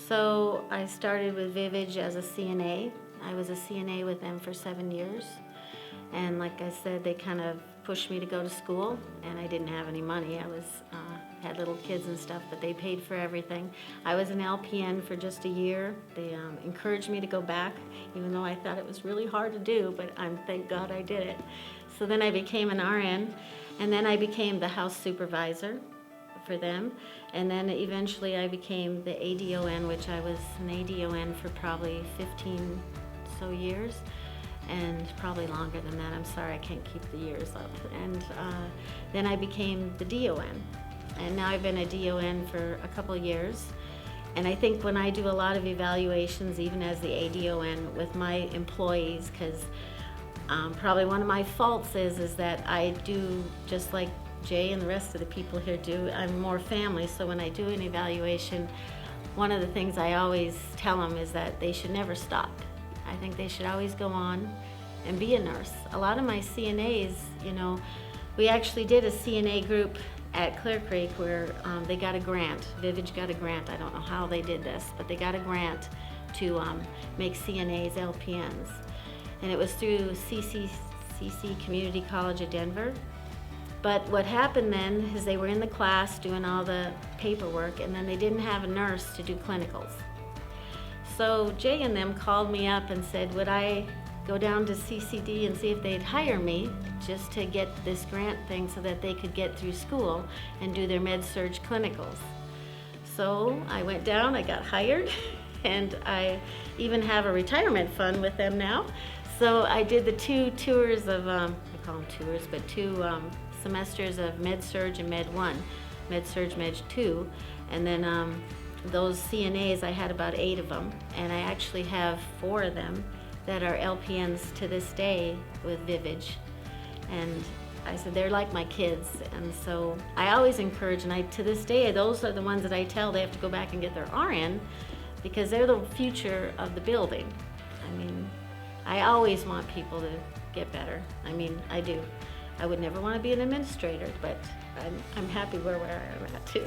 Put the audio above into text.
So I started with Vivage as a CNA. I was a CNA with them for 7 years. And like I said, they kind of pushed me to go to school, and I didn't have any money. I had little kids and stuff, but they paid for everything. I was an LPN for just a year. They encouraged me to go back, even though I thought it was really hard to do, but thank God I did it. So then I became an RN, and then I became the house supervisor for them, and then eventually I became the ADON, which I was an ADON for probably 15 so years, and probably longer than that. I'm sorry, I can't keep the years up. And then I became the DON, and now I've been a DON for a couple of years. And I think when I do a lot of evaluations, even as the ADON with my employees, because probably one of my faults is that I do, just like Jay and the rest of the people here do, I'm more family. So when I do an evaluation, one of the things I always tell them is that they should never stop. I think they should always go on and be a nurse. A lot of my CNAs, we actually did a CNA group at Clear Creek where they got a grant. Vivage got a grant. I don't know how they did this, but they got a grant to make CNAs LPNs. And it was through CC Community College of Denver. But what happened then is they were in the class doing all the paperwork, and then they didn't have a nurse to do clinicals. So Jay and them called me up and said, would I go down to CCD and see if they'd hire me just to get this grant thing so that they could get through school and do their med-surg clinicals. So I went down, I got hired, and I even have a retirement fund with them now. So I did the 2 tours of, I call them tours, but 2 semesters of med-surg and med-1, med-surg, med-2, and then those CNAs, I had about 8 of them, and I actually have 4 of them that are LPNs to this day with Vivage. And I said, they're like my kids, and so I always encourage, and to this day, those are the ones that I tell they have to go back and get their RN, because they're the future of the building. I mean, I always want people to get better. I mean, I do. I would never want to be an administrator, but I'm happy where I'm at too.